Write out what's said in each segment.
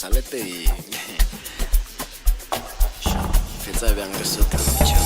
Sale teng. Fetsa bjang re Sotho tjho.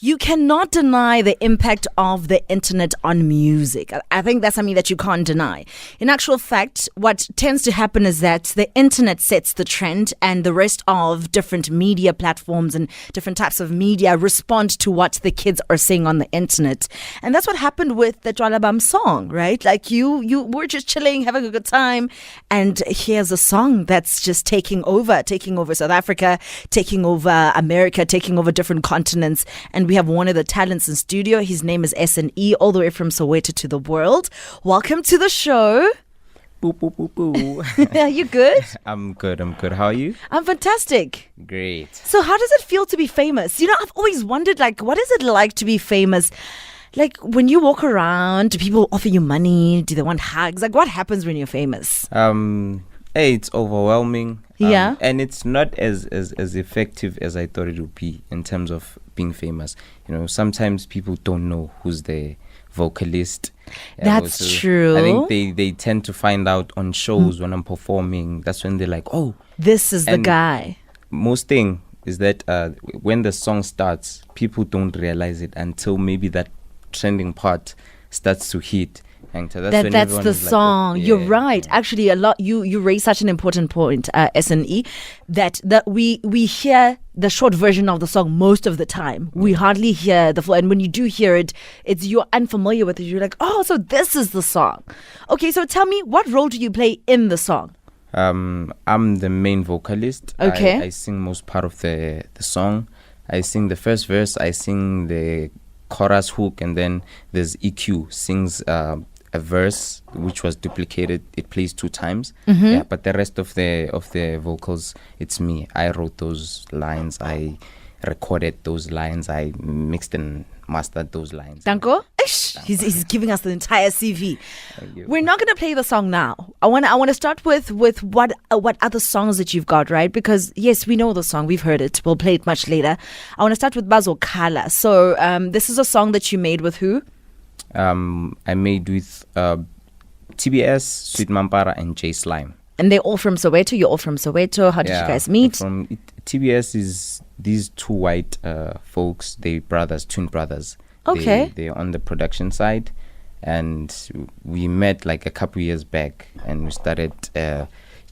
You cannot deny the impact of the internet on music. I think that's something that you can't deny. In actual fact, what tends to happen is that the internet sets the trend and the rest of different media platforms and different types of media respond to what the kids are saying on the internet. And that's what happened with the Tshwala Bam song, right? Like you were just chilling, having a good time. And here's a song that's just taking over South Africa, taking over America, taking over different continents. And we have one of the talents in studio. His name is S.N.E, all the way from Soweto to the world. Welcome to the show. Boo, boo, boo, boo. Are you good? I'm good. How are you? I'm fantastic. Great. So how does it feel to be famous? You know, I've always wondered, like, what is it like to be famous? Like, when you walk around, do people offer you money? Do they want hugs? Like, what happens when you're famous? Hey, it's overwhelming. Yeah. And it's not as effective as I thought it would be in terms of being famous. You know, sometimes people don't know who's the vocalist. That's true. I think they tend to find out on shows when I'm performing. That's when they're like, oh, this is the guy. Most thing is that when the song starts, people don't realize it until maybe that trending part starts to hit. That's the song. Like, oh, yeah, you're right. Yeah. Actually, a lot. You raise such an important point, S.N.E, that we hear the short version of the song most of the time. We hardly hear the full. And when you do hear it, you're unfamiliar with it. You're like, oh, so this is the song. Okay, so tell me, what role do you play in the song? I'm the main vocalist. Okay. I sing most part of the song. I sing the first verse. I sing the chorus hook, and then there's EQ sings a verse which was duplicated. It plays 2 times. Mm-hmm. Yeah, but the rest of the vocals, it's me. I wrote those lines. I recorded those lines. I mixed and mastered those lines. Danko? He's giving us the entire CV. We're not going to play the song now. I want to start with what other songs that you've got, right? Because yes, we know the song. We've heard it. We'll play it much later. I want to start with Bazokhala. So this is a song that you made with who? I made with TBS, Sweet Mampara, and J Slime. And they're all from Soweto? You're all from Soweto? How did you guys meet? TBS is these 2 white folks. They twin brothers. Okay. They're on the production side. And we met like a couple years back. And we started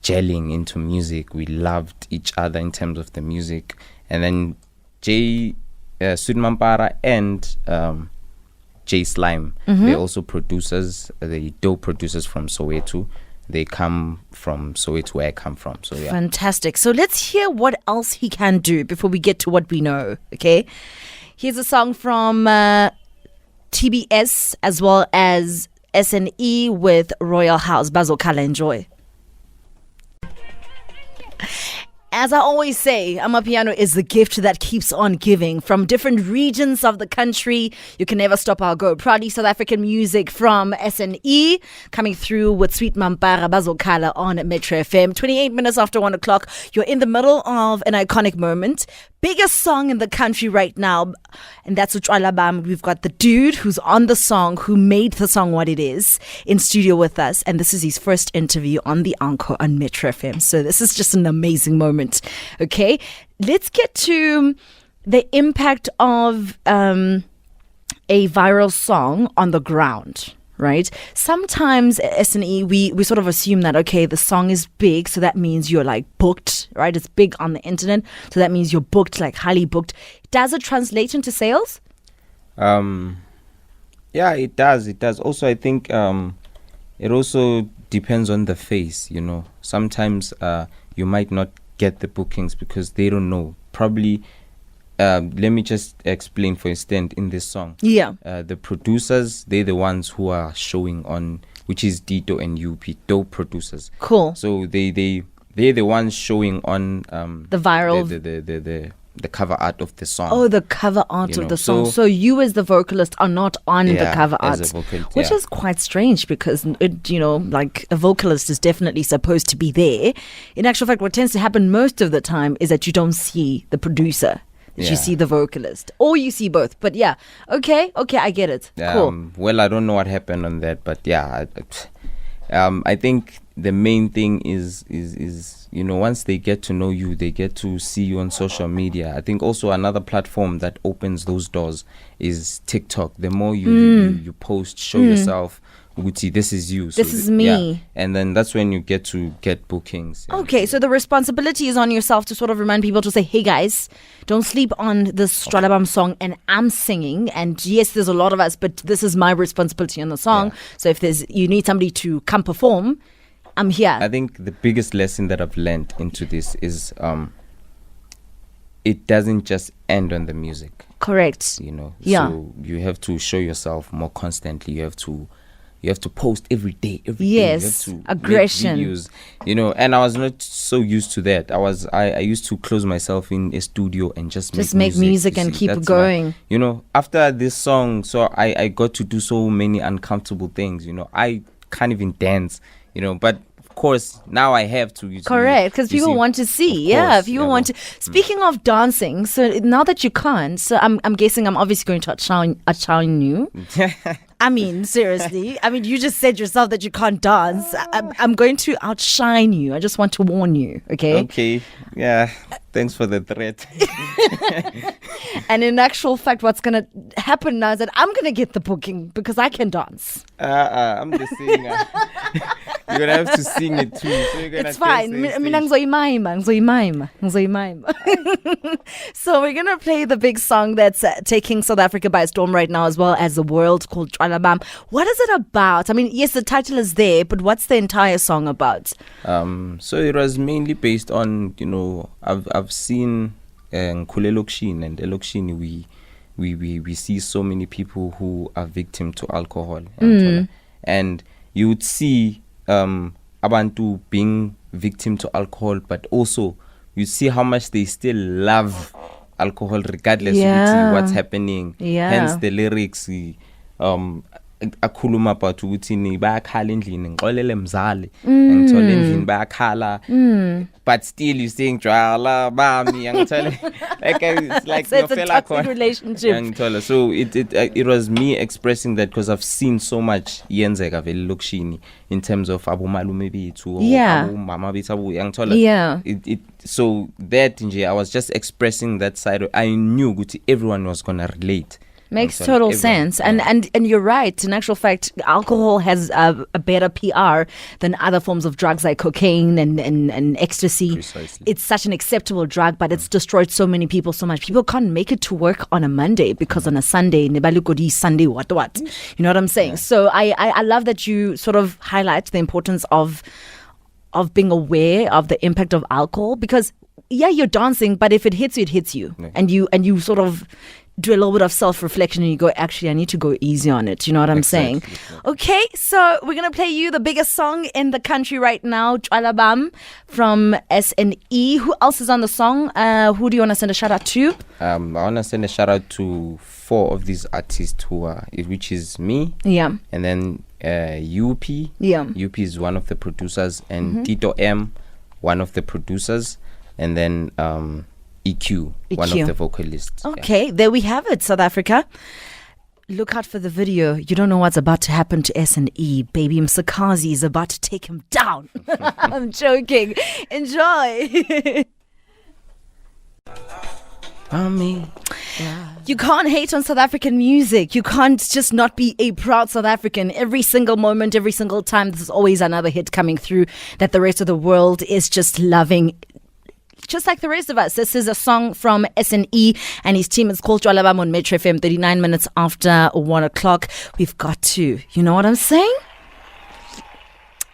gelling into music. We loved each other in terms of the music. And then Sweet Mampara and J Slime. Mm-hmm. They're also producers. They dope producers from Soweto. They come from Soweto, where I come from. So yeah. Fantastic. So let's hear what else he can do before we get to what we know. Okay. Here's a song from TBS as well as S.N.E with Royal House. Bazokhala, enjoy. As I always say, Amapiano is the gift that keeps on giving. From different regions of the country, you can never stop our go. Proudly South African music from S.N.E, coming through with Sweet Mampara Bazokhala on Metro FM. 28 minutes after 1 o'clock, you're in the middle of an iconic moment. Biggest song in the country right now, and that's Tshwala Bam. We've got the dude who's on the song, who made the song what it is, in studio with us, and this is his first interview on the Encore on Metro FM. So this is just an amazing moment. Okay, let's get to the impact of a viral song on the ground. Right? Sometimes S.N.E, we sort of assume that, okay, the song is big, so that means you're like booked, right? It's big on the internet, so that means you're booked, like highly booked. Does it translate into sales? Yeah, it does. Also, I think it also depends on the face, Sometimes you might not get the bookings because they don't know. Probably, let me just explain, for instance, in this song. Yeah. The producers, they're the ones who are showing on, which is Dito and UP, dope producers. Cool. So they're the ones showing on the viral, the cover art of the song. Oh, the cover art of the song. So you as the vocalist are not on the cover art, which is quite strange because like a vocalist is definitely supposed to be there. In actual fact, what tends to happen most of the time is that you don't see the producer. You see the vocalist, or you see both. But okay, I get it. Cool. Well, I don't know what happened on that, but I think the main thing is once they get to know you, they get to see you on social media. I think also another platform that opens those doors is TikTok. The more you post, show yourself, this is you. This is me. And then that's when you get bookings. Okay, so the responsibility is on yourself to sort of remind people to say, hey guys, don't sleep on this Tshwala Bam song, and I'm singing, and yes, there's a lot of us, but this is my responsibility on the song. Yeah. So if you need somebody to come perform, I'm here. I think the biggest lesson that I've learned into this is it doesn't just end on the music. Correct. So you have to show yourself more constantly. You have to post every day. Yes, you have to aggression. Make videos, and I was not so used to that. I used to close myself in a studio and just make music and keep going. After this song, so I got to do so many uncomfortable things. I can't even dance. But of course now I have to. Correct, because people want to see. People want to. Speaking of dancing, so now that you can't, so I'm guessing I'm obviously going to outshine you. I mean, seriously. I mean, you just said yourself that you can't dance. I'm going to outshine you. I just want to warn you, okay? Okay. Yeah. Thanks for the threat. And in actual fact, what's going to happen now is that I'm going to get the booking because I can dance. I'm the singer. You're going to have to sing it too. So it's fine. So we're going to play the big song that's taking South Africa by storm right now, as well as the world, called Tshwala Bam. What is it about? I mean, yes, the title is there, but what's the entire song about? So it was mainly based on, I've seen Nkule Lokshini, and Lokshini we see so many people who are victim to alcohol. And you would see abantu being victim to alcohol, but also you see how much they still love alcohol regardless of what's happening. Hence the lyrics akhuluma about ukuthi ni bayakhala endlini ngixolele mzali ngithola endlini bayakhala, but still you saying Tshwala Bam ngithola it's like so it's a toxic relationship. So it was me expressing that because I've seen so much yenzeka vele lokshini in terms of abomalume bethu abomama bethu ngithola so that nje I was just expressing that side. I knew ukuthi everyone was gonna relate. Makes total sense. And you're right. In actual fact, alcohol has a better PR than other forms of drugs like cocaine and ecstasy. Precisely. It's such an acceptable drug, but it's destroyed so many people so much. People can't make it to work on a Monday because on a Sunday, nebalukodi Sunday what. You know what I'm saying? Yeah. So I love that you sort of highlight the importance of being aware of the impact of alcohol, because you're dancing, but if it hits you, it hits you. Yeah. And you sort of do a little bit of self-reflection and you go, actually, I need to go easy on it. You know what I'm saying? Okay, so we're going to play you the biggest song in the country right now, Tshwala Bam from S.N.E. Who else is on the song? Who do you want to send a shout out to? I want to send a shout out to 4 of these artists which is me. Yeah. And then UP. Yeah. UP is one of the producers, and Tito M, one of the producers, and then EQ, one of the vocalists. Okay, there we have it, South Africa. Look out for the video. You don't know what's about to happen to S.N.E. Baby Msakazi is about to take him down. I'm joking. Enjoy. You can't hate on South African music. You can't just not be a proud South African. Every single moment, every single time, there's always another hit coming through that the rest of the world is just loving. Just like the rest of us. This is a song from S.N.E. and his team. It's called Tshwala Bam on Metro FM, 39 minutes after 1 o'clock. We've got to, you know what I'm saying?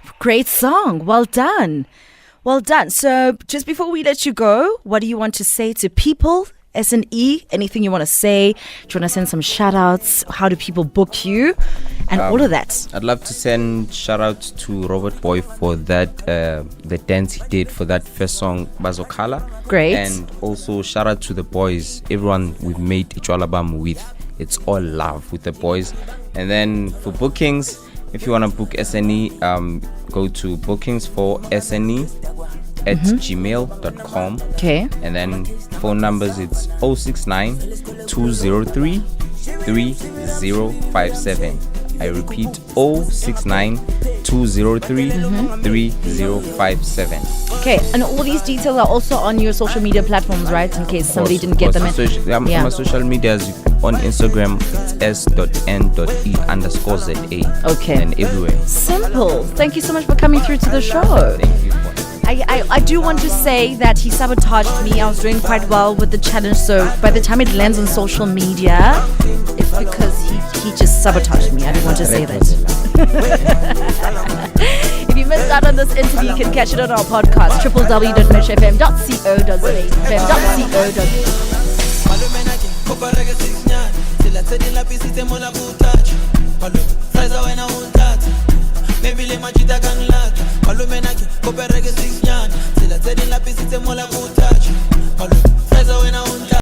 We've Great song. Well done. Well done. So just before we let you go, what do you want to say to people? S.N.E, anything you want to say? Do you want to send some shout outs? How do people book you? And all of that. I'd love to send shout outs to Robert Boy for that, the dance he did for that first song, Bazokala. Great. And also shout out to the boys, everyone we've made Tshwala Bam with. It's all love with the boys. And then for bookings, if you want to book S.N.E, go to bookings for S.N.E at gmail.com. Okay. And then phone numbers, it's 069 203 3057. I repeat, 069 203 3057. Okay, and all these details are also on your social media platforms, right? In case somebody didn't get them in. For my social medias, on Instagram, it's s.n.e_za. Okay. And everywhere. Simple. Thank you so much for coming through to the show. Thank you. I do want to say that he sabotaged me. I was doing quite well with the challenge, so by the time it lands on social media, it's because he just sabotaged me. I didn't want to say that. If you missed out on this interview, you can catch it on our podcast, www.metfm.co.za.